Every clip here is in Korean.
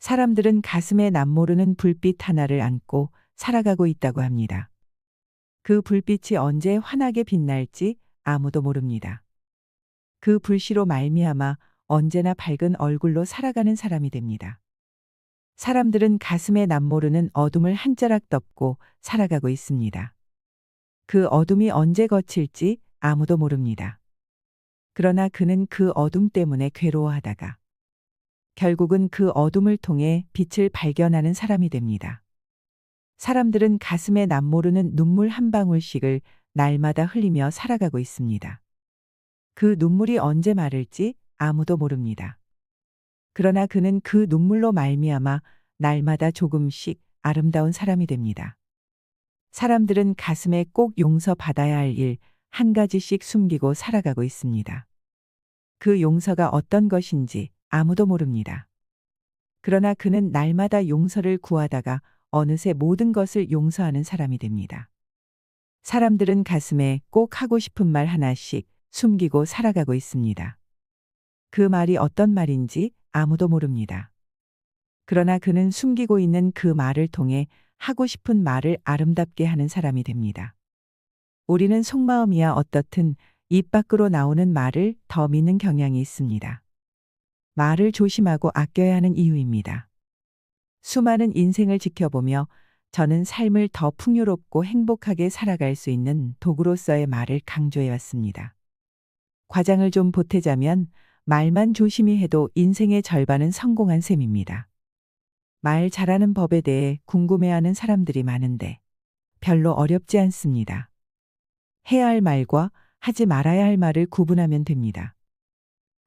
사람들은 가슴에 남모르는 불빛 하나를 안고 살아가고 있다고 합니다. 그 불빛이 언제 환하게 빛날지 아무도 모릅니다. 그 불씨로 말미암아 언제나 밝은 얼굴로 살아가는 사람이 됩니다. 사람들은 가슴에 남모르는 어둠을 한 자락 덮고 살아가고 있습니다. 그 어둠이 언제 거칠지 아무도 모릅니다. 그러나 그는 그 어둠 때문에 괴로워하다가 결국은 그 어둠을 통해 빛을 발견하는 사람이 됩니다. 사람들은 가슴에 남모르는 눈물 한 방울씩을 날마다 흘리며 살아가고 있습니다. 그 눈물이 언제 마를지 아무도 모릅니다. 그러나 그는 그 눈물로 말미암아 날마다 조금씩 아름다운 사람이 됩니다. 사람들은 가슴에 꼭 용서받아야 할 일 한 가지씩 숨기고 살아가고 있습니다. 그 용서가 어떤 것인지 아무도 모릅니다. 그러나 그는 날마다 용서를 구하다가 어느새 모든 것을 용서하는 사람이 됩니다. 사람들은 가슴에 꼭 하고 싶은 말 하나씩 숨기고 살아가고 있습니다. 그 말이 어떤 말인지 아무도 모릅니다. 그러나 그는 숨기고 있는 그 말을 통해 하고 싶은 말을 아름답게 하는 사람이 됩니다. 우리는 속마음이야 어떻든 입 밖으로 나오는 말을 더 믿는 경향이 있습니다. 말을 조심하고 아껴야 하는 이유입니다. 수많은 인생을 지켜보며 저는 삶을 더 풍요롭고 행복하게 살아갈 수 있는 도구로서의 말을 강조해 왔습니다. 과장을 좀 보태자면 말만 조심히 해도 인생의 절반은 성공한 셈입니다. 말 잘하는 법에 대해 궁금해하는 사람들이 많은데 별로 어렵지 않습니다. 해야 할 말과 하지 말아야 할 말을 구분하면 됩니다.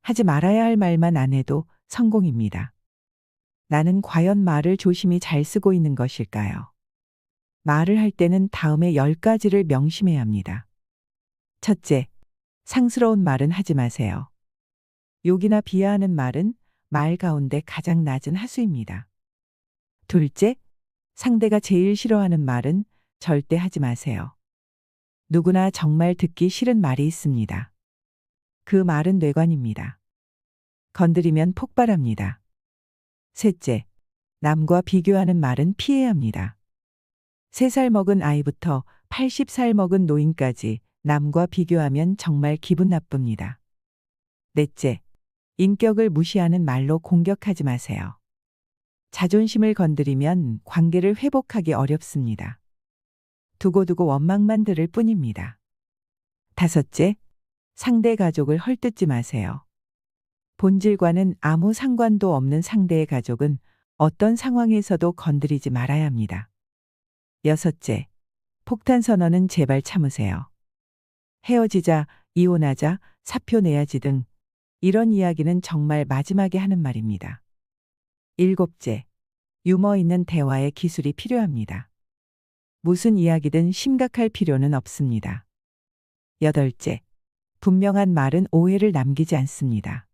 하지 말아야 할 말만 안 해도 성공입니다. 나는 과연 말을 조심히 잘 쓰고 있는 것일까요? 말을 할 때는 다음에 10가지를 명심해야 합니다. 첫째, 상스러운 말은 하지 마세요. 욕이나 비하하는 말은 말 가운데 가장 낮은 하수입니다. 둘째, 상대가 제일 싫어하는 말은 절대 하지 마세요. 누구나 정말 듣기 싫은 말이 있습니다. 그 말은 뇌관입니다. 건드리면 폭발합니다. 셋째, 남과 비교하는 말은 피해야 합니다. 3살 먹은 아이부터 80살 먹은 노인까지 남과 비교하면 정말 기분 나쁩니다. 넷째, 인격을 무시하는 말로 공격하지 마세요. 자존심을 건드리면 관계를 회복하기 어렵습니다. 두고두고 원망만 들을 뿐입니다. 다섯째, 상대 가족을 헐뜯지 마세요. 본질과는 아무 상관도 없는 상대의 가족은 어떤 상황에서도 건드리지 말아야 합니다. 여섯째, 폭탄 선언은 제발 참으세요. 헤어지자, 이혼하자, 사표 내야지 등 이런 이야기는 정말 마지막에 하는 말입니다. 일곱째, 유머 있는 대화의 기술이 필요합니다. 무슨 이야기든 심각할 필요는 없습니다. 여덟째, 분명한 말은 오해를 남기지 않습니다.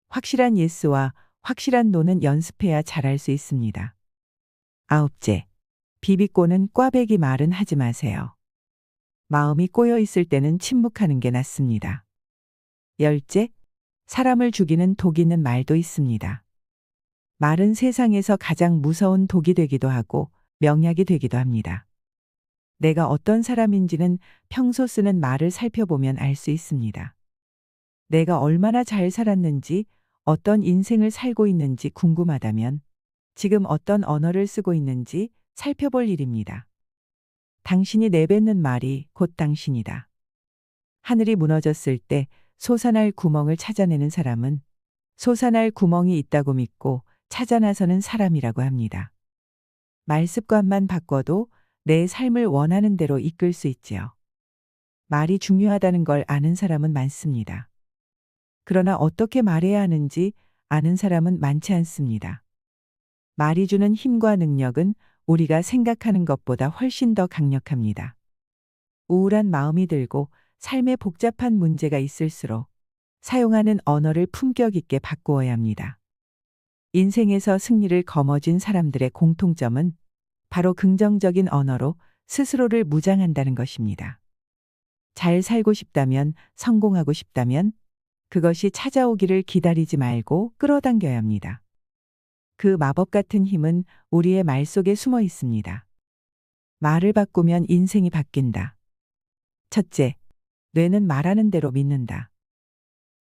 확실한 예스와 확실한 노는 연습해야 잘할 수 있습니다. 아홉째, 비비꼬는 꽈배기 말은 하지 마세요. 마음이 꼬여 있을 때는 침묵하는 게 낫습니다. 열째, 사람을 죽이는 독 있는 말도 있습니다. 말은 세상에서 가장 무서운 독이 되기도 하고 명약이 되기도 합니다. 내가 어떤 사람인지는 평소 쓰는 말을 살펴보면 알 수 있습니다. 내가 얼마나 잘 살았는지, 어떤 인생을 살고 있는지 궁금하다면 지금 어떤 언어를 쓰고 있는지 살펴볼 일입니다. 당신이 내뱉는 말이 곧 당신이다. 하늘이 무너졌을 때 솟아날 구멍을 찾아내는 사람은 솟아날 구멍이 있다고 믿고 찾아 나서는 사람이라고 합니다. 말 습관만 바꿔도 내 삶을 원하는 대로 이끌 수 있지요. 말이 중요하다는 걸 아는 사람은 많습니다. 그러나 어떻게 말해야 하는지 아는 사람은 많지 않습니다. 말이 주는 힘과 능력은 우리가 생각하는 것보다 훨씬 더 강력합니다. 우울한 마음이 들고 삶에 복잡한 문제가 있을수록 사용하는 언어를 품격 있게 바꾸어야 합니다. 인생에서 승리를 거머쥔 사람들의 공통점은 바로 긍정적인 언어로 스스로를 무장한다는 것입니다. 잘 살고 싶다면, 성공하고 싶다면 그것이 찾아오기를 기다리지 말고 끌어당겨야 합니다. 그 마법 같은 힘은 우리의 말 속에 숨어 있습니다. 말을 바꾸면 인생이 바뀐다. 첫째, 뇌는 말하는 대로 믿는다.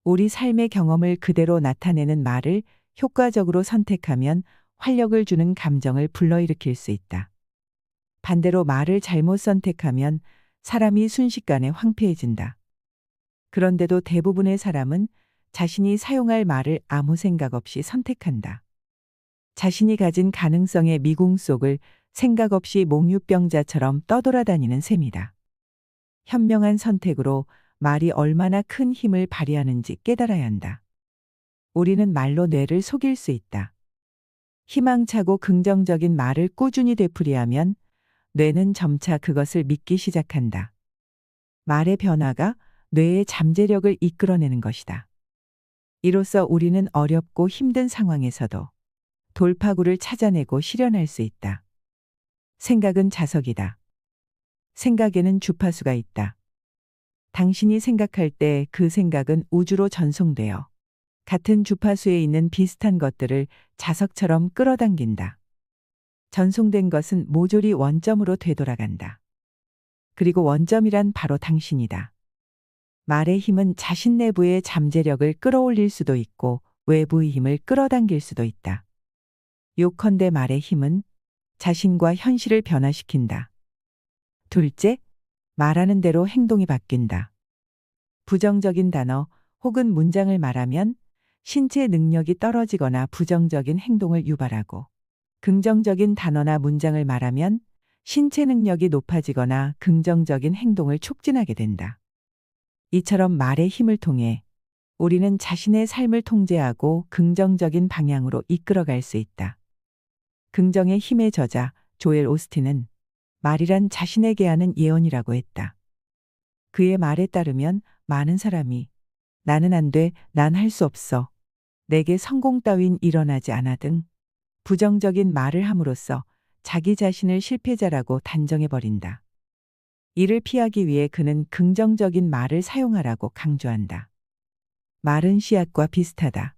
우리 삶의 경험을 그대로 나타내는 말을 효과적으로 선택하면 활력을 주는 감정을 불러일으킬 수 있다. 반대로 말을 잘못 선택하면 사람이 순식간에 황폐해진다. 그런데도 대부분의 사람은 자신이 사용할 말을 아무 생각 없이 선택한다. 자신이 가진 가능성의 미궁 속을 생각 없이 몽유병자처럼 떠돌아다니는 셈이다. 현명한 선택으로 말이 얼마나 큰 힘을 발휘하는지 깨달아야 한다. 우리는 말로 뇌를 속일 수 있다. 희망차고 긍정적인 말을 꾸준히 되풀이하면 뇌는 점차 그것을 믿기 시작한다. 말의 변화가 뇌의 잠재력을 이끌어내는 것이다. 이로써 우리는 어렵고 힘든 상황에서도 돌파구를 찾아내고 실현할 수 있다. 생각은 자석이다. 생각에는 주파수가 있다. 당신이 생각할 때 그 생각은 우주로 전송되어 같은 주파수에 있는 비슷한 것들을 자석처럼 끌어당긴다. 전송된 것은 모조리 원점으로 되돌아간다. 그리고 원점이란 바로 당신이다. 말의 힘은 자신 내부의 잠재력을 끌어올릴 수도 있고 외부의 힘을 끌어당길 수도 있다. 요컨대 말의 힘은 자신과 현실을 변화시킨다. 둘째, 말하는 대로 행동이 바뀐다. 부정적인 단어 혹은 문장을 말하면 신체 능력이 떨어지거나 부정적인 행동을 유발하고, 긍정적인 단어나 문장을 말하면 신체 능력이 높아지거나 긍정적인 행동을 촉진하게 된다. 이처럼 말의 힘을 통해 우리는 자신의 삶을 통제하고 긍정적인 방향으로 이끌어갈 수 있다. 긍정의 힘의 저자 조엘 오스틴은 말이란 자신에게 하는 예언이라고 했다. 그의 말에 따르면 많은 사람이 나는 안 돼, 난 할 수 없어, 내게 성공 따윈 일어나지 않아 등 부정적인 말을 함으로써 자기 자신을 실패자라고 단정해버린다. 이를 피하기 위해 그는 긍정적인 말을 사용하라고 강조한다. 말은 씨앗과 비슷하다.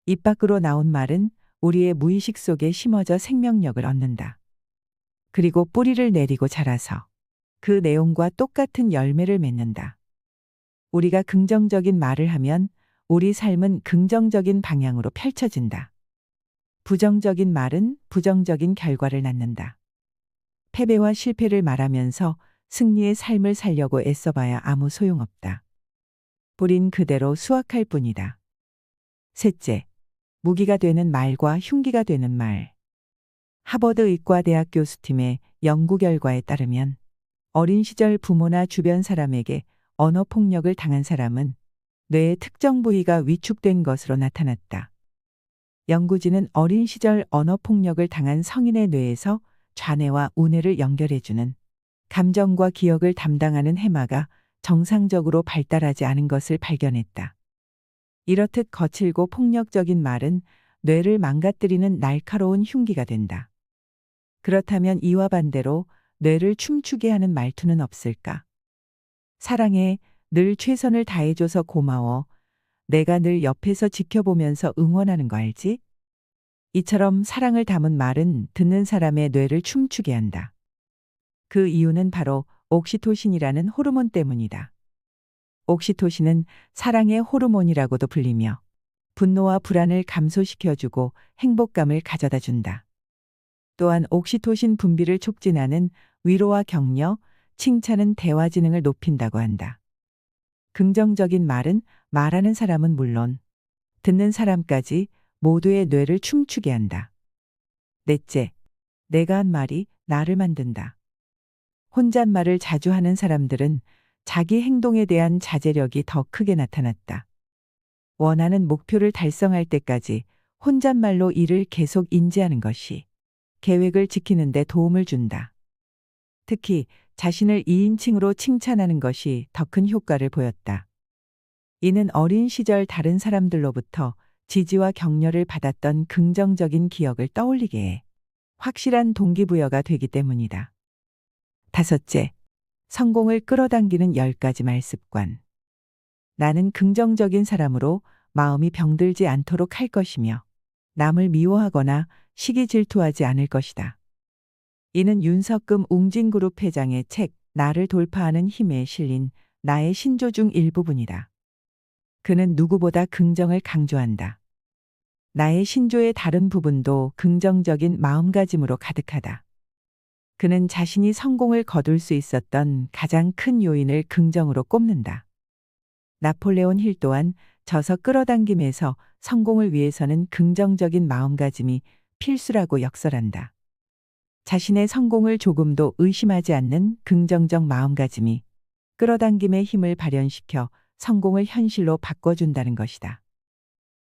입 밖으로 나온 말은 우리의 무의식 속에 심어져 생명력을 얻는다. 그리고 뿌리를 내리고 자라서 그 내용과 똑같은 열매를 맺는다. 우리가 긍정적인 말을 하면 우리 삶은 긍정적인 방향으로 펼쳐진다. 부정적인 말은 부정적인 결과를 낳는다. 패배와 실패를 말하면서 승리의 삶을 살려고 애써봐야 아무 소용없다. 뿌린 그대로 수확할 뿐이다. 셋째, 무기가 되는 말과 흉기가 되는 말. 하버드 의과대학 교수팀의 연구 결과에 따르면 어린 시절 부모나 주변 사람에게 언어 폭력을 당한 사람은 뇌의 특정 부위가 위축된 것으로 나타났다. 연구진은 어린 시절 언어 폭력을 당한 성인의 뇌에서 좌뇌와 우뇌를 연결해주는 감정과 기억을 담당하는 해마가 정상적으로 발달하지 않은 것을 발견했다. 이렇듯 거칠고 폭력적인 말은 뇌를 망가뜨리는 날카로운 흉기가 된다. 그렇다면 이와 반대로 뇌를 춤추게 하는 말투는 없을까? 사랑해, 늘 최선을 다해줘서 고마워, 내가 늘 옆에서 지켜보면서 응원하는 거 알지? 이처럼 사랑을 담은 말은 듣는 사람의 뇌를 춤추게 한다. 그 이유는 바로 옥시토신이라는 호르몬 때문이다. 옥시토신은 사랑의 호르몬이라고도 불리며 분노와 불안을 감소시켜주고 행복감을 가져다 준다. 또한 옥시토신 분비를 촉진하는 위로와 격려, 칭찬은 대화 지능을 높인다고 한다. 긍정적인 말은 말하는 사람은 물론 듣는 사람까지 모두의 뇌를 춤추게 한다. 넷째, 내가 한 말이 나를 만든다. 혼잣말을 자주 하는 사람들은 자기 행동에 대한 자제력이 더 크게 나타났다. 원하는 목표를 달성할 때까지 혼잣말로 이를 계속 인지하는 것이 계획을 지키는 데 도움을 준다. 특히 자신을 2인칭으로 칭찬하는 것이 더 큰 효과를 보였다. 이는 어린 시절 다른 사람들로부터 지지와 격려를 받았던 긍정적인 기억을 떠올리게 해 확실한 동기부여가 되기 때문이다. 다섯째, 성공을 끌어당기는 10가지 말습관. 나는 긍정적인 사람으로 마음이 병들지 않도록 할 것이며 남을 미워하거나 시기 질투하지 않을 것이다. 이는 윤석금 웅진그룹 회장의 책 나를 돌파하는 힘에 실린 나의 신조 중 일부분이다. 그는 누구보다 긍정을 강조한다. 나의 신조의 다른 부분도 긍정적인 마음가짐으로 가득하다. 그는 자신이 성공을 거둘 수 있었던 가장 큰 요인을 긍정으로 꼽는다. 나폴레온 힐 또한 저서 끌어당김에서 성공을 위해서는 긍정적인 마음가짐이 필수라고 역설한다. 자신의 성공을 조금도 의심하지 않는 긍정적 마음가짐이 끌어당김의 힘을 발현시켜 성공을 현실로 바꿔준다는 것이다.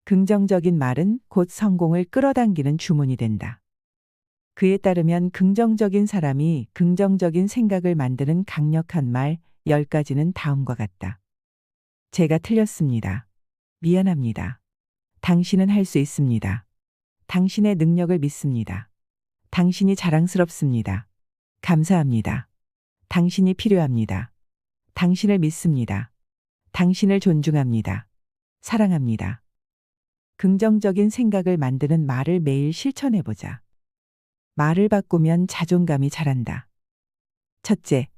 긍정적인 말은 곧 성공을 끌어당기는 주문이 된다. 그에 따르면 긍정적인 사람이 긍정적인 생각을 만드는 강력한 말 10가지는 다음과 같다. 제가 틀렸습니다. 미안합니다. 당신은 할 수 있습니다. 당신의 능력을 믿습니다. 당신이 자랑스럽습니다. 감사합니다. 당신이 필요합니다. 당신을 믿습니다. 당신을 존중합니다. 사랑합니다. 긍정적인 생각을 만드는 말을 매일 실천해보자. 말을 바꾸면 자존감이 자란다. 첫째,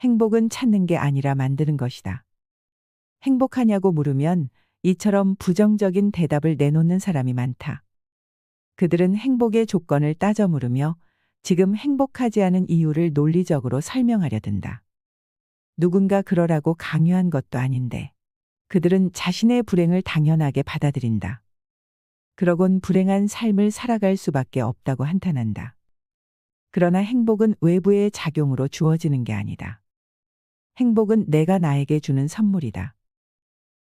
행복은 찾는 게 아니라 만드는 것이다. 행복하냐고 물으면 이처럼 부정적인 대답을 내놓는 사람이 많다. 그들은 행복의 조건을 따져 물으며 지금 행복하지 않은 이유를 논리적으로 설명하려 든다. 누군가 그러라고 강요한 것도 아닌데 그들은 자신의 불행을 당연하게 받아들인다. 그러곤 불행한 삶을 살아갈 수밖에 없다고 한탄한다. 그러나 행복은 외부의 작용으로 주어지는 게 아니다. 행복은 내가 나에게 주는 선물이다.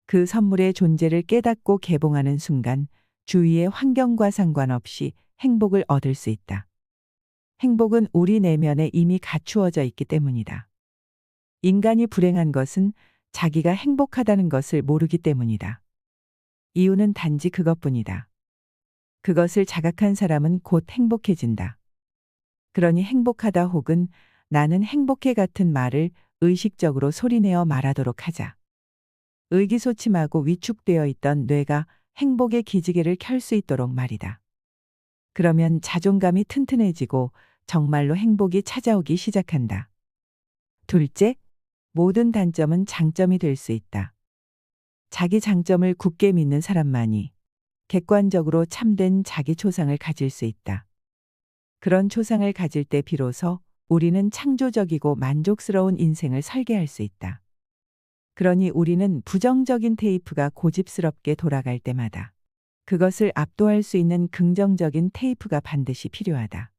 그 선물의 존재를 깨닫고 개봉하는 순간 주위의 환경과 상관없이 행복을 얻을 수 있다. 행복은 우리 내면에 이미 갖추어져 있기 때문이다. 인간이 불행한 것은 자기가 행복하다는 것을 모르기 때문이다. 이유는 단지 그것뿐이다. 그것을 자각한 사람은 곧 행복해진다. 그러니 행복하다 혹은 나는 행복해 같은 말을 의식적으로 소리내어 말하도록 하자. 의기소침하고 위축되어 있던 뇌가 행복의 기지개를 켤 수 있도록 말이다. 그러면 자존감이 튼튼해지고 정말로 행복이 찾아오기 시작한다. 둘째, 모든 단점은 장점이 될 수 있다. 자기 장점을 굳게 믿는 사람만이 객관적으로 참된 자기 초상을 가질 수 있다. 그런 초상을 가질 때 비로소 우리는 창조적이고 만족스러운 인생을 설계할 수 있다. 그러니 우리는 부정적인 테이프가 고집스럽게 돌아갈 때마다 그것을 압도할 수 있는 긍정적인 테이프가 반드시 필요하다.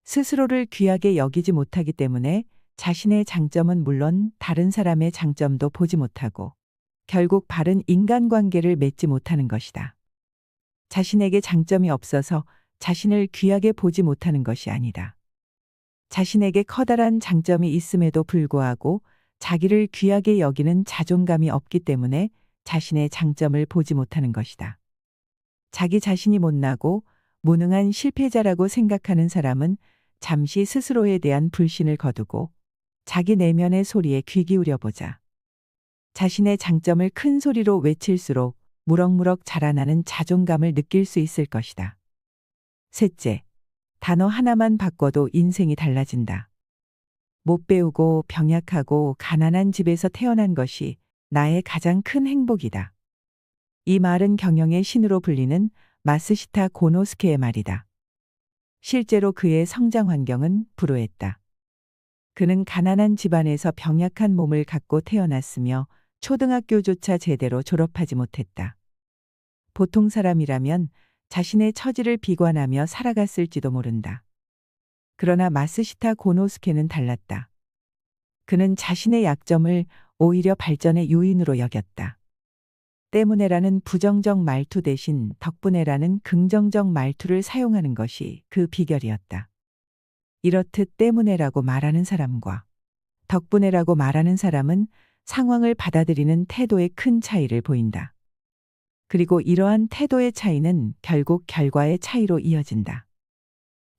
스스로를 귀하게 여기지 못하기 때문에 자신의 장점은 물론 다른 사람의 장점도 보지 못하고 결국 바른 인간관계를 맺지 못하는 것이다. 자신에게 장점이 없어서 자신을 귀하게 보지 못하는 것이 아니다. 자신에게 커다란 장점이 있음에도 불구하고 자기를 귀하게 여기는 자존감이 없기 때문에 자신의 장점을 보지 못하는 것이다. 자기 자신이 못나고 무능한 실패자라고 생각하는 사람은 잠시 스스로에 대한 불신을 거두고 자기 내면의 소리에 귀 기울여 보자. 자신의 장점을 큰 소리로 외칠수록 무럭무럭 자라나는 자존감을 느낄 수 있을 것이다. 셋째, 단어 하나만 바꿔도 인생이 달라진다. 못 배우고 병약하고 가난한 집에서 태어난 것이 나의 가장 큰 행복이다. 이 말은 경영의 신으로 불리는 마스시타 고노스케의 말이다. 실제로 그의 성장 환경은 불우했다. 그는 가난한 집안에서 병약한 몸을 갖고 태어났으며 초등학교조차 제대로 졸업하지 못했다. 보통 사람이라면 자신의 처지를 비관하며 살아갔을지도 모른다. 그러나 마스시타 고노스케는 달랐다. 그는 자신의 약점을 오히려 발전의 요인으로 여겼다. 때문에라는 부정적 말투 대신 덕분에라는 긍정적 말투를 사용하는 것이 그 비결이었다. 이렇듯 때문에라고 말하는 사람과 덕분에라고 말하는 사람은 상황을 받아들이는 태도에 큰 차이를 보인다. 그리고 이러한 태도의 차이는 결국 결과의 차이로 이어진다.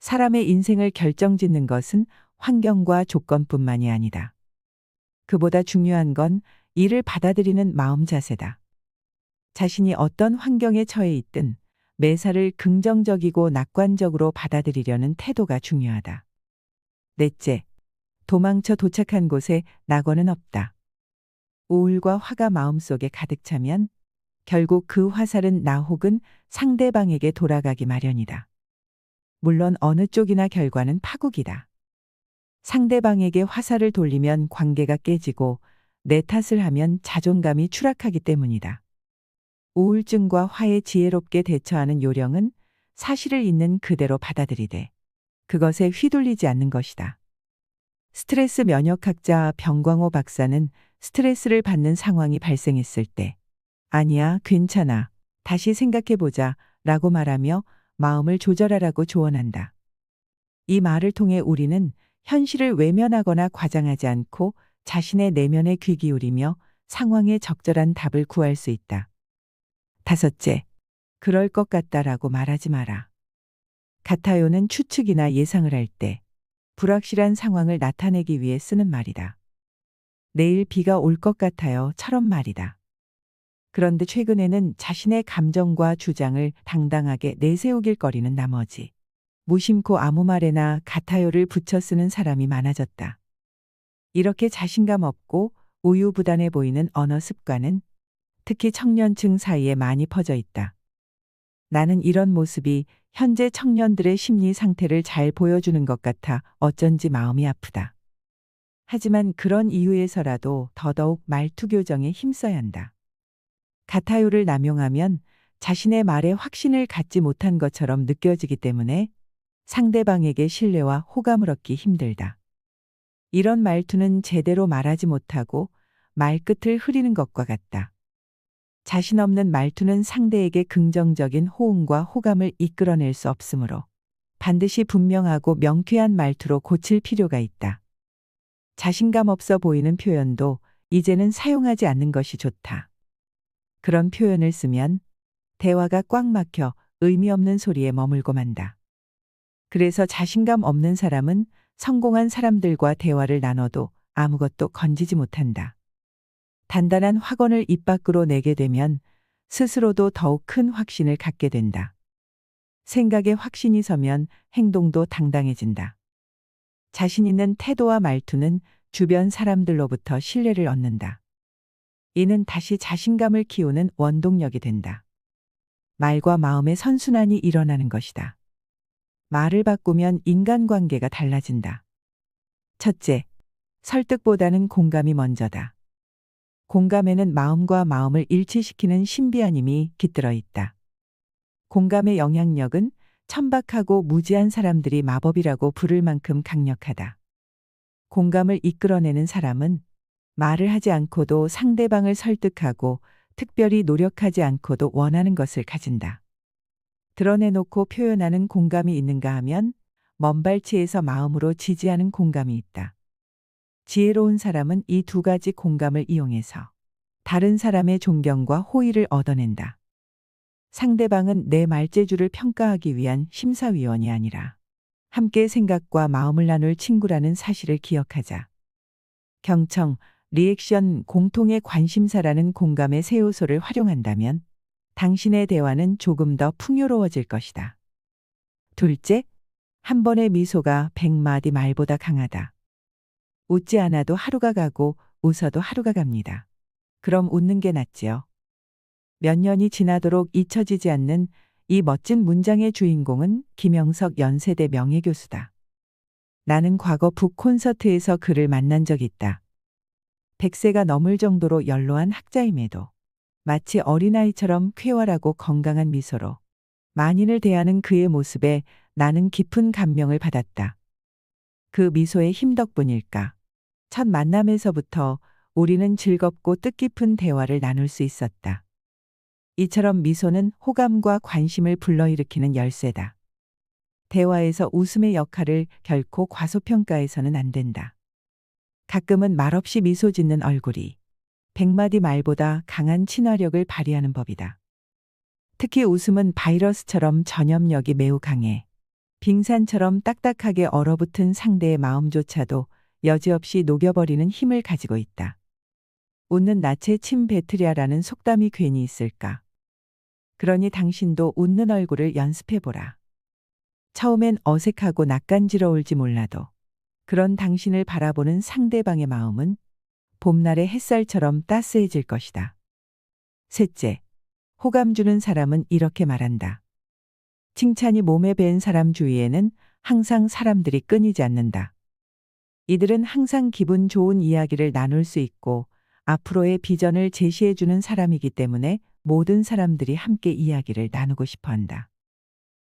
사람의 인생을 결정짓는 것은 환경과 조건뿐만이 아니다. 그보다 중요한 건 이를 받아들이는 마음 자세다. 자신이 어떤 환경에 처해 있든 매사를 긍정적이고 낙관적으로 받아들이려는 태도가 중요하다. 넷째, 도망쳐 도착한 곳에 낙원은 없다. 우울과 화가 마음속에 가득 차면 결국 그 화살은 나 혹은 상대방에게 돌아가기 마련이다. 물론 어느 쪽이나 결과는 파국이다. 상대방에게 화살을 돌리면 관계가 깨지고 내 탓을 하면 자존감이 추락하기 때문이다. 우울증과 화에 지혜롭게 대처하는 요령은 사실을 있는 그대로 받아들이되 그것에 휘둘리지 않는 것이다. 스트레스 면역학자 병광호 박사는 스트레스를 받는 상황이 발생했을 때 아니야, 괜찮아. 다시 생각해보자 라고 말하며 마음을 조절하라고 조언한다. 이 말을 통해 우리는 현실을 외면하거나 과장하지 않고 자신의 내면에 귀 기울이며 상황에 적절한 답을 구할 수 있다. 다섯째, 그럴 것 같다라고 말하지 마라. 같아요는 추측이나 예상을 할 때 불확실한 상황을 나타내기 위해 쓰는 말이다. 내일 비가 올 것 같아요처럼 말이다. 그런데 최근에는 자신의 감정과 주장을 당당하게 내세우길 거리는 나머지 무심코 아무 말에나 같아요를 붙여 쓰는 사람이 많아졌다. 이렇게 자신감 없고 우유부단해 보이는 언어 습관은 특히 청년층 사이에 많이 퍼져 있다. 나는 이런 모습이 현재 청년들의 심리 상태를 잘 보여주는 것 같아 어쩐지 마음이 아프다. 하지만 그런 이유에서라도 더더욱 말투 교정에 힘써야 한다. 같아요를 남용하면 자신의 말에 확신을 갖지 못한 것처럼 느껴지기 때문에 상대방에게 신뢰와 호감을 얻기 힘들다. 이런 말투는 제대로 말하지 못하고 말끝을 흐리는 것과 같다. 자신 없는 말투는 상대에게 긍정적인 호응과 호감을 이끌어낼 수 없으므로 반드시 분명하고 명쾌한 말투로 고칠 필요가 있다. 자신감 없어 보이는 표현도 이제는 사용하지 않는 것이 좋다. 그런 표현을 쓰면 대화가 꽉 막혀 의미 없는 소리에 머물고 만다. 그래서 자신감 없는 사람은 성공한 사람들과 대화를 나눠도 아무것도 건지지 못한다. 단단한 확언을 입 밖으로 내게 되면 스스로도 더욱 큰 확신을 갖게 된다. 생각에 확신이 서면 행동도 당당해진다. 자신 있는 태도와 말투는 주변 사람들로부터 신뢰를 얻는다. 이는 다시 자신감을 키우는 원동력이 된다. 말과 마음의 선순환이 일어나는 것이다. 말을 바꾸면 인간관계가 달라진다. 첫째, 설득보다는 공감이 먼저다. 공감에는 마음과 마음을 일치시키는 신비한 힘이 깃들어 있다. 공감의 영향력은 천박하고 무지한 사람들이 마법이라고 부를 만큼 강력하다. 공감을 이끌어내는 사람은 말을 하지 않고도 상대방을 설득하고 특별히 노력하지 않고도 원하는 것을 가진다. 드러내놓고 표현하는 공감이 있는가 하면 먼발치에서 마음으로 지지하는 공감이 있다. 지혜로운 사람은 이 두 가지 공감을 이용해서 다른 사람의 존경과 호의를 얻어낸다. 상대방은 내 말재주를 평가하기 위한 심사위원이 아니라 함께 생각과 마음을 나눌 친구라는 사실을 기억하자. 경청, 리액션, 공통의 관심사라는 공감의 세 요소를 활용한다면 당신의 대화는 조금 더 풍요로워질 것이다. 둘째, 한 번의 미소가 100마디 말보다 강하다. 웃지 않아도 하루가 가고 웃어도 하루가 갑니다. 그럼 웃는 게 낫지요. 몇 년이 지나도록 잊혀지지 않는 이 멋진 문장의 주인공은 김영석 연세대 명예교수다. 나는 과거 북 콘서트에서 그를 만난 적이 있다. 100세가 넘을 정도로 연로한 학자임에도 마치 어린아이처럼 쾌활하고 건강한 미소로 만인을 대하는 그의 모습에 나는 깊은 감명을 받았다. 그 미소의 힘 덕분일까? 첫 만남에서부터 우리는 즐겁고 뜻깊은 대화를 나눌 수 있었다. 이처럼 미소는 호감과 관심을 불러일으키는 열쇠다. 대화에서 웃음의 역할을 결코 과소평가해서는 안 된다. 가끔은 말없이 미소 짓는 얼굴이 100마디 말보다 강한 친화력을 발휘하는 법이다. 특히 웃음은 바이러스처럼 전염력이 매우 강해 빙산처럼 딱딱하게 얼어붙은 상대의 마음조차도 여지없이 녹여버리는 힘을 가지고 있다. 웃는 낯에 침 뱉으랴라는 속담이 괜히 있을까? 그러니 당신도 웃는 얼굴을 연습해보라. 처음엔 어색하고 낯간지러울지 몰라도 그런 당신을 바라보는 상대방의 마음은 봄날의 햇살처럼 따스해질 것이다. 셋째, 호감 주는 사람은 이렇게 말한다. 칭찬이 몸에 밴 사람 주위에는 항상 사람들이 끊이지 않는다. 이들은 항상 기분 좋은 이야기를 나눌 수 있고 앞으로의 비전을 제시해주는 사람이기 때문에 모든 사람들이 함께 이야기를 나누고 싶어 한다.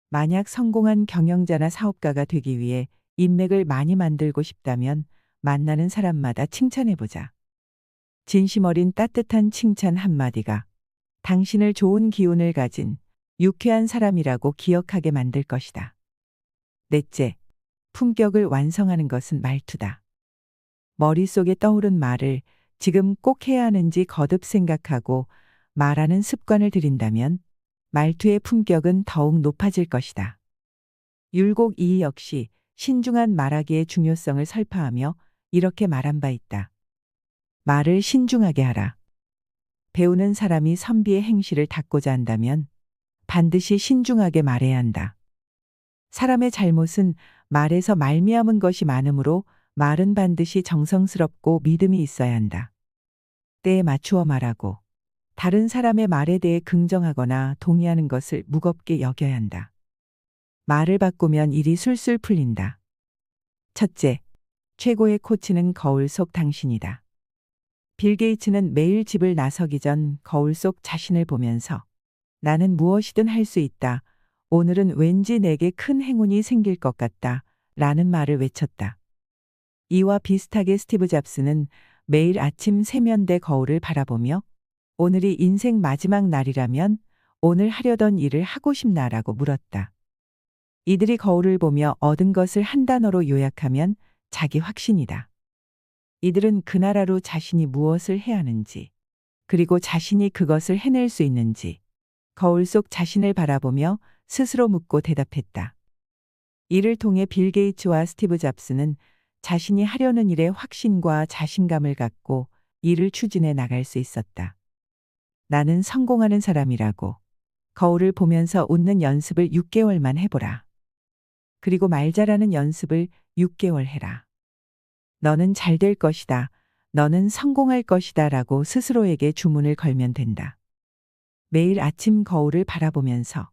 만약 성공한 경영자나 사업가가 되기 위해 인맥을 많이 만들고 싶다면 만나는 사람마다 칭찬해보자. 진심 어린 따뜻한 칭찬 한마디가 당신을 좋은 기운을 가진 유쾌한 사람이라고 기억하게 만들 것이다. 넷째, 품격을 완성하는 것은 말투다. 머릿속에 떠오른 말을 지금 꼭 해야 하는지 거듭 생각하고 말하는 습관을 들인다면 말투의 품격은 더욱 높아질 것이다. 율곡 이 역시 신중한 말하기의 중요성을 설파하며 이렇게 말한 바 있다. 말을 신중하게 하라. 배우는 사람이 선비의 행실을 닦고자 한다면 반드시 신중하게 말해야 한다. 사람의 잘못은 말에서 말미암은 것이 많으므로 말은 반드시 정성스럽고 믿음이 있어야 한다. 때에 맞추어 말하고 다른 사람의 말에 대해 긍정하거나 동의하는 것을 무겁게 여겨야 한다. 말을 바꾸면 일이 술술 풀린다. 첫째, 최고의 코치는 거울 속 당신이다. 빌 게이츠는 매일 집을 나서기 전 거울 속 자신을 보면서 나는 무엇이든 할 수 있다. 오늘은 왠지 내게 큰 행운이 생길 것 같다. 라는 말을 외쳤다. 이와 비슷하게 스티브 잡스는 매일 아침 세면대 거울을 바라보며 오늘이 인생 마지막 날이라면 오늘 하려던 일을 하고 싶나라고 물었다. 이들이 거울을 보며 얻은 것을 한 단어로 요약하면 자기 확신이다. 이들은 그날 하루 자신이 무엇을 해야 하는지, 그리고 자신이 그것을 해낼 수 있는지 거울 속 자신을 바라보며 스스로 묻고 대답했다. 이를 통해 빌 게이츠와 스티브 잡스는 자신이 하려는 일에 확신과 자신감을 갖고 일을 추진해 나갈 수 있었다. 나는 성공하는 사람이라고 거울을 보면서 웃는 연습을 6개월만 해보라. 그리고 말 잘하는 연습을 6개월 해라. 너는 잘 될 것이다. 너는 성공할 것이다. 라고 스스로에게 주문을 걸면 된다. 매일 아침 거울을 바라보면서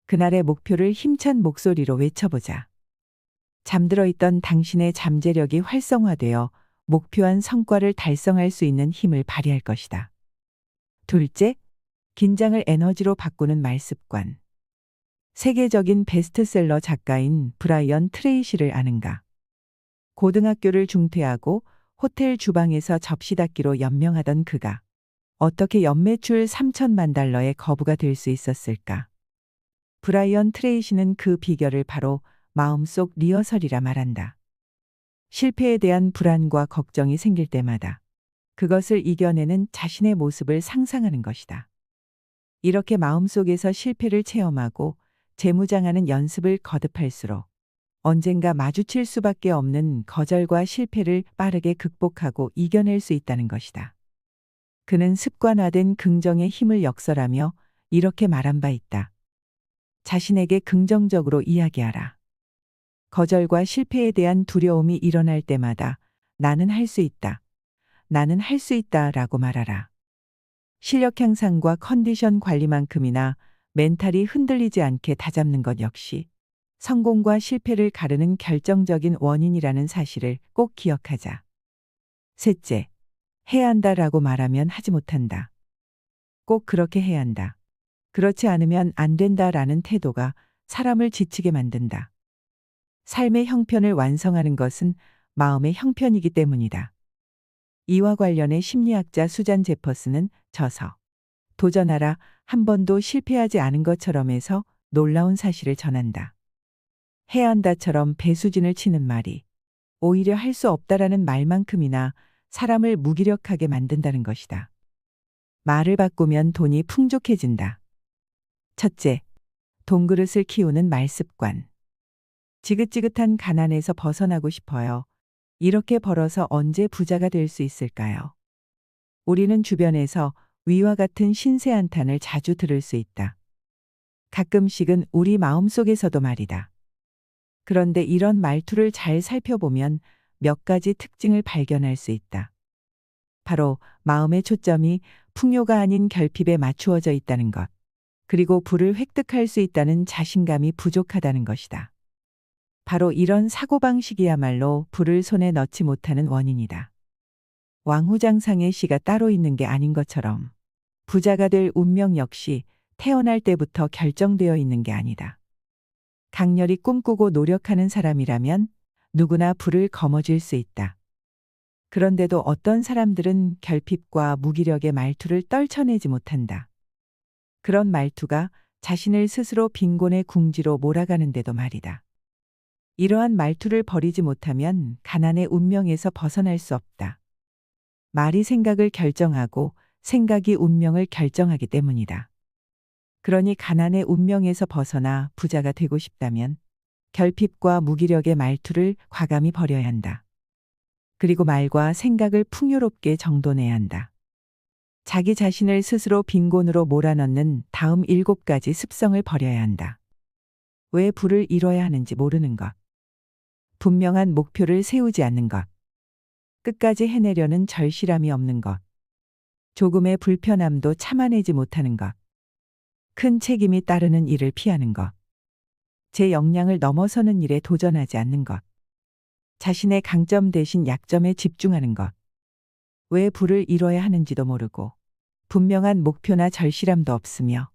그날의 목표를 힘찬 목소리로 외쳐보자. 잠들어 있던 당신의 잠재력이 활성화되어 목표한 성과를 달성할 수 있는 힘을 발휘할 것이다. 둘째, 긴장을 에너지로 바꾸는 말습관. 세계적인 베스트셀러 작가인 브라이언 트레이시를 아는가? 고등학교를 중퇴하고 호텔 주방에서 접시 닦기로 연명하던 그가 어떻게 연매출 3천만 달러의 거부가 될 수 있었을까? 브라이언 트레이시는 그 비결을 바로 마음속 리허설이라 말한다. 실패에 대한 불안과 걱정이 생길 때마다 그것을 이겨내는 자신의 모습을 상상하는 것이다. 이렇게 마음속에서 실패를 체험하고 재무장하는 연습을 거듭할수록 언젠가 마주칠 수밖에 없는 거절과 실패를 빠르게 극복하고 이겨낼 수 있다는 것이다. 그는 습관화된 긍정의 힘을 역설하며 이렇게 말한 바 있다. 자신에게 긍정적으로 이야기하라. 거절과 실패에 대한 두려움이 일어날 때마다 나는 할 수 있다. 나는 할 수 있다 라고 말하라. 실력 향상과 컨디션 관리만큼이나 멘탈이 흔들리지 않게 다잡는 것 역시 성공과 실패를 가르는 결정적인 원인이라는 사실을 꼭 기억하자. 셋째, 해야 한다라고 말하면 하지 못한다. 꼭 그렇게 해야 한다. 그렇지 않으면 안 된다라는 태도가 사람을 지치게 만든다. 삶의 형편을 완성하는 것은 마음의 형편이기 때문이다. 이와 관련해 심리학자 수잔 제퍼스는 저서 도전하라 한 번도 실패하지 않은 것처럼에서 놀라운 사실을 전한다. 해야 한다처럼 배수진을 치는 말이 오히려 할 수 없다라는 말만큼이나 사람을 무기력하게 만든다는 것이다. 말을 바꾸면 돈이 풍족해진다. 첫째, 돈그릇을 키우는 말습관. 지긋지긋한 가난에서 벗어나고 싶어요. 이렇게 벌어서 언제 부자가 될 수 있을까요? 우리는 주변에서 위와 같은 신세 한탄을 자주 들을 수 있다. 가끔씩은 우리 마음속에서도 말이다. 그런데 이런 말투를 잘 살펴보면 몇 가지 특징을 발견할 수 있다. 바로 마음의 초점이 풍요가 아닌 결핍에 맞추어져 있다는 것, 그리고 부를 획득할 수 있다는 자신감이 부족하다는 것이다. 바로 이런 사고방식이야말로 부를 손에 넣지 못하는 원인이다. 왕후장상의 시가 따로 있는 게 아닌 것처럼 부자가 될 운명 역시 태어날 때부터 결정되어 있는 게 아니다. 강렬히 꿈꾸고 노력하는 사람이라면 누구나 부를 거머쥘 수 있다. 그런데도 어떤 사람들은 결핍과 무기력의 말투를 떨쳐내지 못한다. 그런 말투가 자신을 스스로 빈곤의 궁지로 몰아가는데도 말이다. 이러한 말투를 버리지 못하면 가난의 운명에서 벗어날 수 없다. 말이 생각을 결정하고 생각이 운명을 결정하기 때문이다. 그러니 가난의 운명에서 벗어나 부자가 되고 싶다면 결핍과 무기력의 말투를 과감히 버려야 한다. 그리고 말과 생각을 풍요롭게 정돈해야 한다. 자기 자신을 스스로 빈곤으로 몰아넣는 다음 7가지 습성을 버려야 한다. 왜 부를 이뤄야 하는지 모르는 것. 분명한 목표를 세우지 않는 것. 끝까지 해내려는 절실함이 없는 것. 조금의 불편함도 참아내지 못하는 것. 큰 책임이 따르는 일을 피하는 것. 제 역량을 넘어서는 일에 도전하지 않는 것. 자신의 강점 대신 약점에 집중하는 것. 왜 부를 이뤄야 하는지도 모르고 분명한 목표나 절실함도 없으며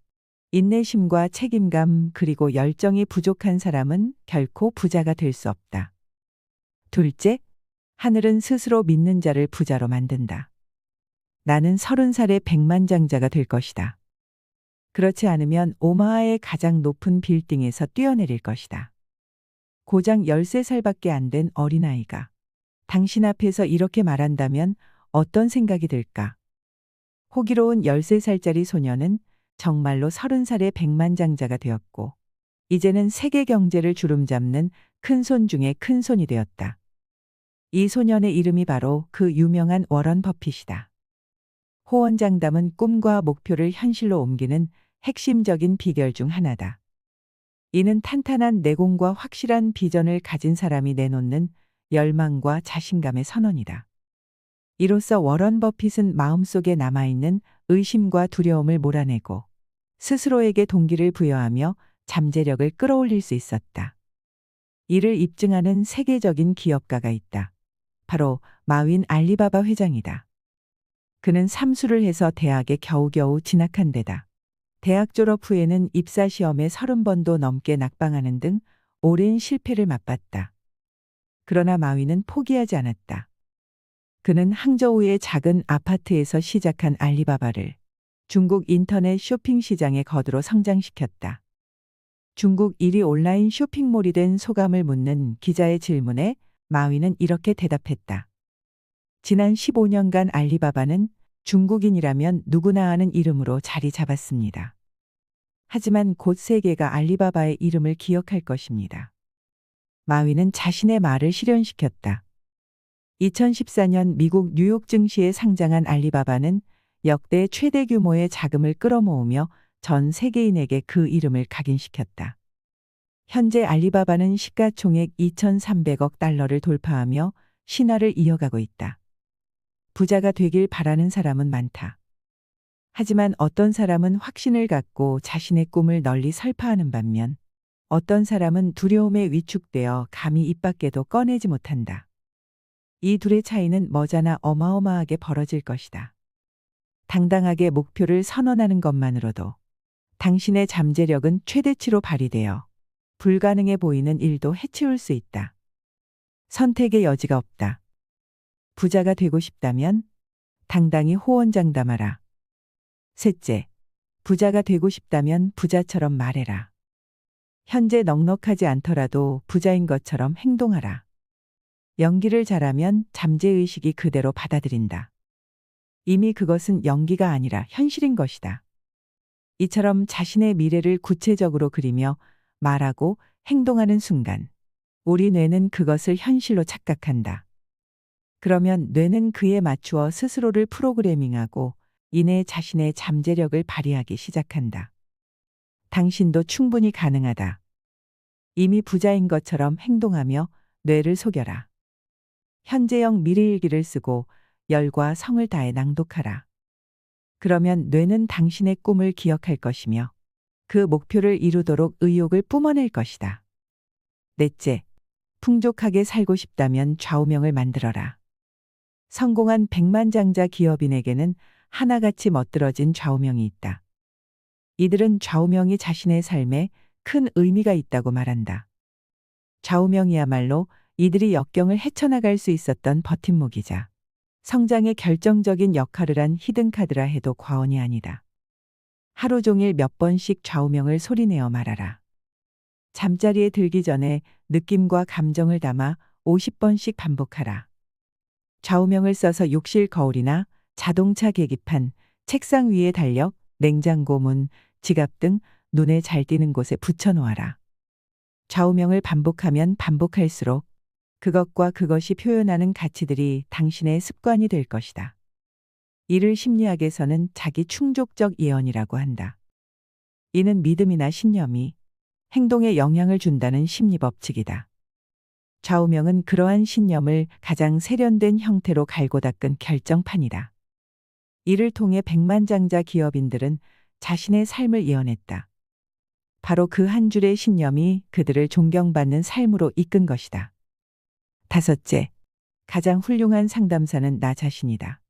인내심과 책임감 그리고 열정이 부족한 사람은 결코 부자가 될 수 없다. 둘째, 하늘은 스스로 믿는 자를 부자로 만든다. 나는 30살의 백만장자가 될 것이다. 그렇지 않으면 오마하의 가장 높은 빌딩에서 뛰어내릴 것이다. 고작 13살밖에 안 된 어린아이가 당신 앞에서 이렇게 말한다면 어떤 생각이 들까? 호기로운 13살짜리 소녀는 정말로 30살의 백만장자가 되었고 이제는 세계 경제를 주름잡는 큰손 중에 큰손이 되었다. 이 소년의 이름이 바로 그 유명한 워런 버핏이다. 호언장담은 꿈과 목표를 현실로 옮기는 핵심적인 비결 중 하나다. 이는 탄탄한 내공과 확실한 비전을 가진 사람이 내놓는 열망과 자신감의 선언이다. 이로써 워런 버핏은 마음속에 남아있는 의심과 두려움을 몰아내고 스스로에게 동기를 부여하며 잠재력을 끌어올릴 수 있었다. 이를 입증하는 세계적인 기업가가 있다. 바로 마윈 알리바바 회장이다. 그는 삼수를 해서 대학에 겨우겨우 진학한 데다 대학 졸업 후에는 입사 시험에 30번도 넘게 낙방하는 등 오랜 실패를 맛봤다. 그러나 마윈은 포기하지 않았다. 그는 항저우의 작은 아파트에서 시작한 알리바바를 중국 인터넷 쇼핑 시장의 거두로 성장시켰다. 중국 1위 온라인 쇼핑몰이 된 소감을 묻는 기자의 질문에 마윈은 이렇게 대답했다. 지난 15년간 알리바바는 중국인이라면 누구나 아는 이름으로 자리 잡았습니다. 하지만 곧 세계가 알리바바의 이름을 기억할 것입니다. 마윈은 자신의 말을 실현시켰다. 2014년 미국 뉴욕 증시에 상장한 알리바바는 역대 최대 규모의 자금을 끌어모으며 전 세계인에게 그 이름을 각인시켰다. 현재 알리바바는 시가총액 2,300억 달러를 돌파하며 신화를 이어가고 있다. 부자가 되길 바라는 사람은 많다. 하지만 어떤 사람은 확신을 갖고 자신의 꿈을 널리 설파하는 반면 어떤 사람은 두려움에 위축되어 감히 입 밖에도 꺼내지 못한다. 이 둘의 차이는 머지않아 어마어마하게 벌어질 것이다. 당당하게 목표를 선언하는 것만으로도 당신의 잠재력은 최대치로 발휘되어 불가능해 보이는 일도 해치울 수 있다. 선택의 여지가 없다. 부자가 되고 싶다면 당당히 호언장담하라. 셋째, 부자가 되고 싶다면 부자처럼 말해라. 현재 넉넉하지 않더라도 부자인 것처럼 행동하라. 연기를 잘하면 잠재의식이 그대로 받아들인다. 이미 그것은 연기가 아니라 현실인 것이다. 이처럼 자신의 미래를 구체적으로 그리며 말하고 행동하는 순간 우리 뇌는 그것을 현실로 착각한다. 그러면 뇌는 그에 맞추어 스스로를 프로그래밍하고 이내 자신의 잠재력을 발휘하기 시작한다. 당신도 충분히 가능하다. 이미 부자인 것처럼 행동하며 뇌를 속여라. 현재형 미래일기를 쓰고 열과 성을 다해 낭독하라. 그러면 뇌는 당신의 꿈을 기억할 것이며 그 목표를 이루도록 의욕을 뿜어낼 것이다. 넷째, 풍족하게 살고 싶다면 좌우명을 만들어라. 성공한 백만장자 기업인에게는 하나같이 멋들어진 좌우명이 있다. 이들은 좌우명이 자신의 삶에 큰 의미가 있다고 말한다. 좌우명이야말로 이들이 역경을 헤쳐나갈 수 있었던 버팀목이자 성장의 결정적인 역할을 한 히든카드라 해도 과언이 아니다. 하루 종일 몇 번씩 좌우명을 소리내어 말하라. 잠자리에 들기 전에 느낌과 감정을 담아 50번씩 반복하라. 좌우명을 써서 욕실 거울이나 자동차 계기판, 책상 위에 달력, 냉장고 문, 지갑 등 눈에 잘 띄는 곳에 붙여놓아라. 좌우명을 반복하면 반복할수록 그것과 그것이 표현하는 가치들이 당신의 습관이 될 것이다. 이를 심리학에서는 자기 충족적 예언이라고 한다. 이는 믿음이나 신념이 행동에 영향을 준다는 심리 법칙이다. 좌우명은 그러한 신념을 가장 세련된 형태로 갈고 닦은 결정판이다. 이를 통해 백만장자 기업인들은 자신의 삶을 예언했다. 바로 그 한 줄의 신념이 그들을 존경받는 삶으로 이끈 것이다. 다섯째, 가장 훌륭한 상담사는 나 자신이다.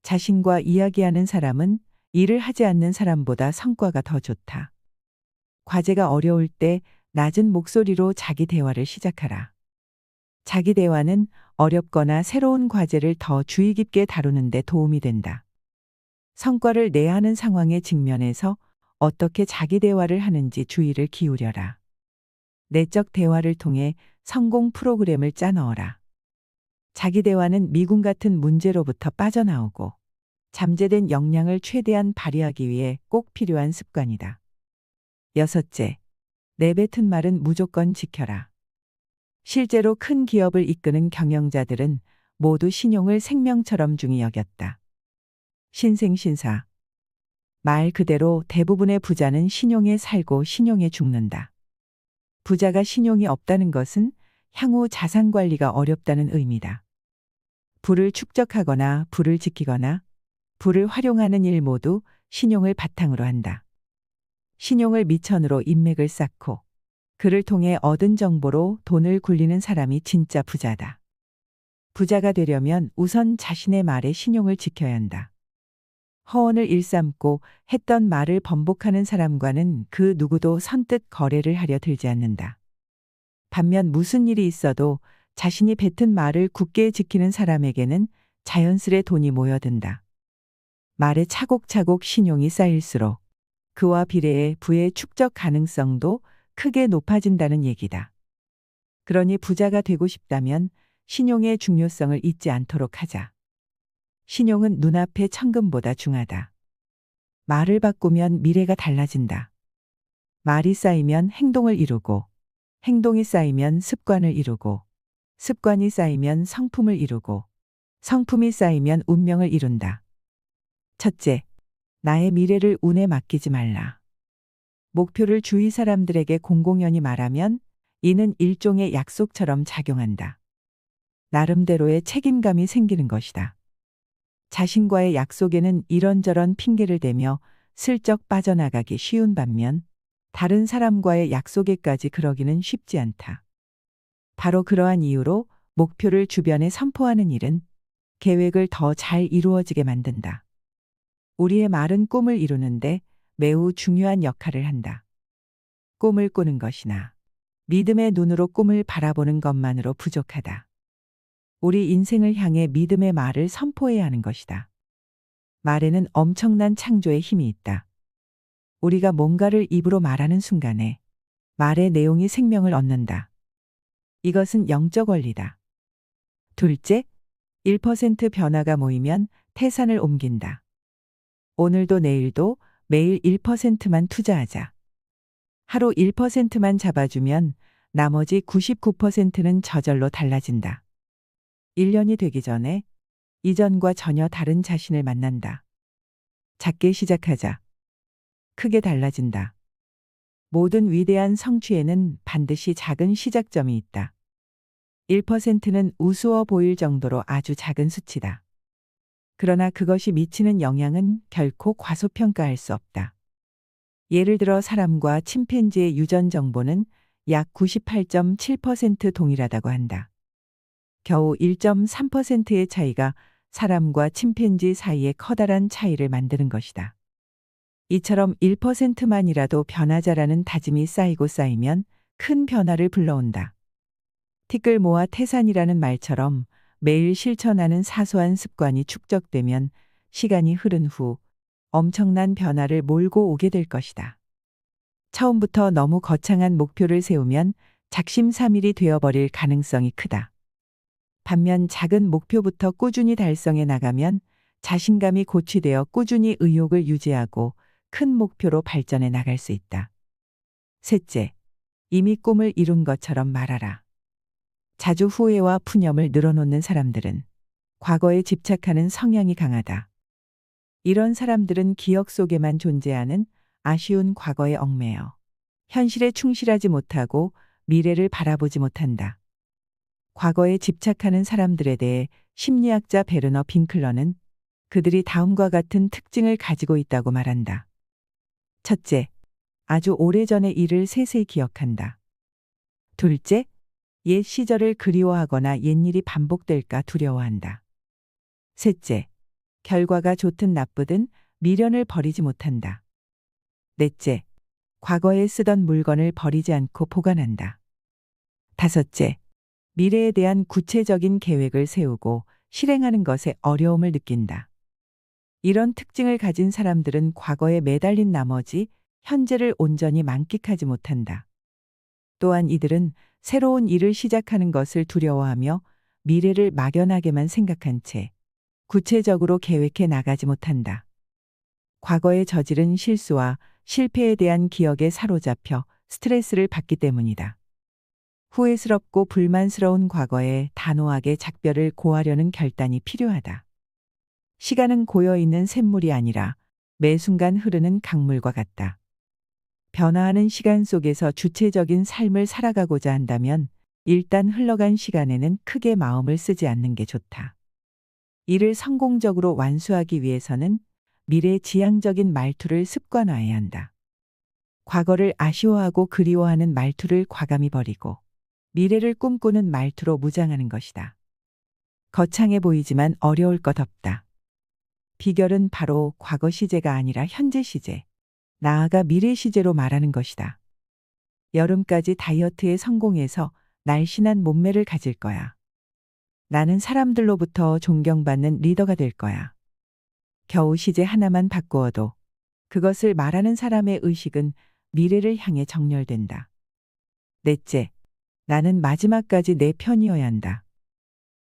자신과 이야기하는 사람은 일을 하지 않는 사람보다 성과가 더 좋다. 과제가 어려울 때 낮은 목소리로 자기 대화를 시작하라. 자기 대화는 어렵거나 새로운 과제를 더 주의 깊게 다루는 데 도움이 된다. 성과를 내야 하는 상황에 직면해서 어떻게 자기 대화를 하는지 주의를 기울여라. 내적 대화를 통해 성공 프로그램을 짜 넣어라. 자기 대화는 미궁 같은 문제로부터 빠져나오고 잠재된 역량을 최대한 발휘하기 위해 꼭 필요한 습관이다. 여섯째, 내뱉은 말은 무조건 지켜라. 실제로 큰 기업을 이끄는 경영자들은 모두 신용을 생명처럼 중히 여겼다. 신생신사. 말 그대로 대부분의 부자는 신용에 살고 신용에 죽는다. 부자가 신용이 없다는 것은 향후 자산 관리가 어렵다는 의미다. 부를 축적하거나 부를 지키거나 부를 활용하는 일 모두 신용을 바탕으로 한다. 신용을 미천으로 인맥을 쌓고 그를 통해 얻은 정보로 돈을 굴리는 사람이 진짜 부자다. 부자가 되려면 우선 자신의 말에 신용을 지켜야 한다. 허언을 일삼고 했던 말을 번복하는 사람과는 그 누구도 선뜻 거래를 하려 들지 않는다. 반면 무슨 일이 있어도 자신이 뱉은 말을 굳게 지키는 사람에게는 자연스레 돈이 모여든다. 말에 차곡차곡 신용이 쌓일수록 그와 비례해 부의 축적 가능성도 크게 높아진다는 얘기다. 그러니 부자가 되고 싶다면 신용의 중요성을 잊지 않도록 하자. 신용은 눈앞의 천금보다 중하다. 말을 바꾸면 미래가 달라진다. 말이 쌓이면 행동을 이루고, 행동이 쌓이면 습관을 이루고, 습관이 쌓이면 성품을 이루고, 성품이 쌓이면 운명을 이룬다. 첫째, 나의 미래를 운에 맡기지 말라. 목표를 주위 사람들에게 공공연히 말하면 이는 일종의 약속처럼 작용한다. 나름대로의 책임감이 생기는 것이다. 자신과의 약속에는 이런저런 핑계를 대며 슬쩍 빠져나가기 쉬운 반면 다른 사람과의 약속에까지 그러기는 쉽지 않다. 바로 그러한 이유로 목표를 주변에 선포하는 일은 계획을 더 잘 이루어지게 만든다. 우리의 말은 꿈을 이루는데 매우 중요한 역할을 한다. 꿈을 꾸는 것이나 믿음의 눈으로 꿈을 바라보는 것만으로 부족하다. 우리 인생을 향해 믿음의 말을 선포해야 하는 것이다. 말에는 엄청난 창조의 힘이 있다. 우리가 뭔가를 입으로 말하는 순간에 말의 내용이 생명을 얻는다. 이것은 영적 원리다. 둘째, 1% 변화가 모이면 태산을 옮긴다. 오늘도 내일도 매일 1%만 투자하자. 하루 1%만 잡아주면 나머지 99%는 저절로 달라진다. 1년이 되기 전에 이전과 전혀 다른 자신을 만난다. 작게 시작하자. 크게 달라진다. 모든 위대한 성취에는 반드시 작은 시작점이 있다. 1%는 우스워 보일 정도로 아주 작은 수치다. 그러나 그것이 미치는 영향은 결코 과소평가할 수 없다. 예를 들어 사람과 침팬지의 유전 정보는 약 98.7% 동일하다고 한다. 겨우 1.3%의 차이가 사람과 침팬지 사이에 커다란 차이를 만드는 것이다. 이처럼 1%만이라도 변하자라는 다짐이 쌓이고 쌓이면 큰 변화를 불러온다. 티끌 모아 태산이라는 말처럼 매일 실천하는 사소한 습관이 축적되면 시간이 흐른 후 엄청난 변화를 몰고 오게 될 것이다. 처음부터 너무 거창한 목표를 세우면 작심삼일이 되어버릴 가능성이 크다. 반면 작은 목표부터 꾸준히 달성해 나가면 자신감이 고취되어 꾸준히 의욕을 유지하고 큰 목표로 발전해 나갈 수 있다. 셋째, 이미 꿈을 이룬 것처럼 말하라. 자주 후회와 푸념을 늘어놓는 사람들은 과거에 집착하는 성향이 강하다. 이런 사람들은 기억 속에만 존재하는 아쉬운 과거에 얽매여 현실에 충실하지 못하고 미래를 바라보지 못한다. 과거에 집착하는 사람들에 대해 심리학자 베르너 빈클러는 그들이 다음과 같은 특징을 가지고 있다고 말한다. 첫째, 아주 오래전의 일을 세세히 기억한다. 둘째, 옛 시절을 그리워하거나 옛일이 반복될까 두려워한다. 셋째, 결과가 좋든 나쁘든 미련을 버리지 못한다. 넷째, 과거에 쓰던 물건을 버리지 않고 보관한다. 다섯째, 미래에 대한 구체적인 계획을 세우고 실행하는 것에 어려움을 느낀다. 이런 특징을 가진 사람들은 과거에 매달린 나머지 현재를 온전히 만끽하지 못한다. 또한 이들은 새로운 일을 시작하는 것을 두려워하며 미래를 막연하게만 생각한 채 구체적으로 계획해 나가지 못한다. 과거에 저지른 실수와 실패에 대한 기억에 사로잡혀 스트레스를 받기 때문이다. 후회스럽고 불만스러운 과거에 단호하게 작별을 고하려는 결단이 필요하다. 시간은 고여있는 샘물이 아니라 매 순간 흐르는 강물과 같다. 변화하는 시간 속에서 주체적인 삶을 살아가고자 한다면 일단 흘러간 시간에는 크게 마음을 쓰지 않는 게 좋다. 이를 성공적으로 완수하기 위해서는 미래지향적인 말투를 습관화해야 한다. 과거를 아쉬워하고 그리워하는 말투를 과감히 버리고 미래를 꿈꾸는 말투로 무장하는 것이다. 거창해 보이지만 어려울 것 없다. 비결은 바로 과거 시제가 아니라 현재 시제, 나아가 미래 시제로 말하는 것이다. 여름까지 다이어트에 성공해서 날씬한 몸매를 가질 거야. 나는 사람들로부터 존경받는 리더가 될 거야. 겨우 시제 하나만 바꾸어도 그것을 말하는 사람의 의식은 미래를 향해 정렬된다. 넷째, 나는 마지막까지 내 편이어야 한다.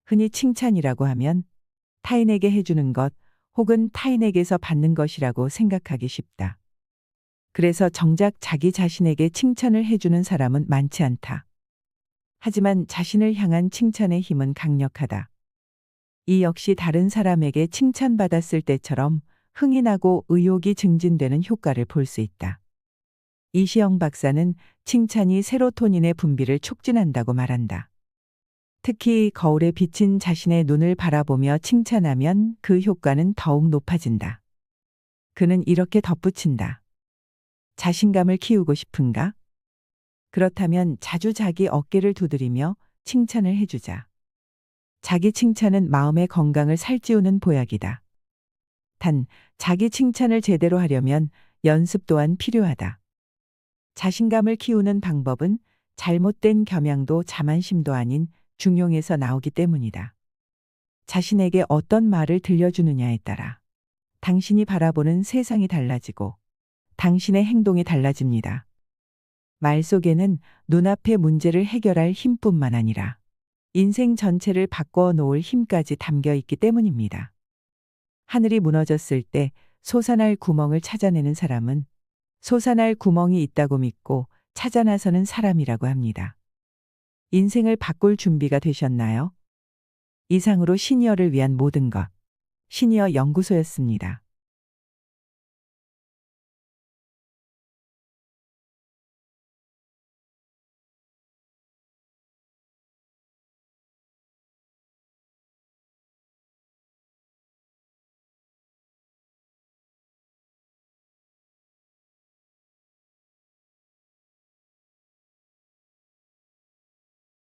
흔히 칭찬이라고 하면 타인에게 해주는 것 혹은 타인에게서 받는 것이라고 생각하기 쉽다. 그래서 정작 자기 자신에게 칭찬을 해주는 사람은 많지 않다. 하지만 자신을 향한 칭찬의 힘은 강력하다. 이 역시 다른 사람에게 칭찬받았을 때처럼 흥이 나고 의욕이 증진되는 효과를 볼 수 있다. 이시영 박사는 칭찬이 세로토닌의 분비를 촉진한다고 말한다. 특히 거울에 비친 자신의 눈을 바라보며 칭찬하면 그 효과는 더욱 높아진다. 그는 이렇게 덧붙인다. 자신감을 키우고 싶은가? 그렇다면 자주 자기 어깨를 두드리며 칭찬을 해주자. 자기 칭찬은 마음의 건강을 살찌우는 보약이다. 단, 자기 칭찬을 제대로 하려면 연습 또한 필요하다. 자신감을 키우는 방법은 잘못된 겸양도 자만심도 아닌 중용에서 나오기 때문이다. 자신에게 어떤 말을 들려주느냐에 따라 당신이 바라보는 세상이 달라지고 당신의 행동이 달라집니다. 말 속에는 눈앞의 문제를 해결할 힘뿐만 아니라 인생 전체를 바꿔 놓을 힘까지 담겨 있기 때문입니다. 하늘이 무너졌을 때 솟아날 구멍을 찾아내는 사람은 솟아날 구멍이 있다고 믿고 찾아 나서는 사람이라고 합니다. 인생을 바꿀 준비가 되셨나요? 이상으로 시니어를 위한 모든 것, 시니어 연구소였습니다.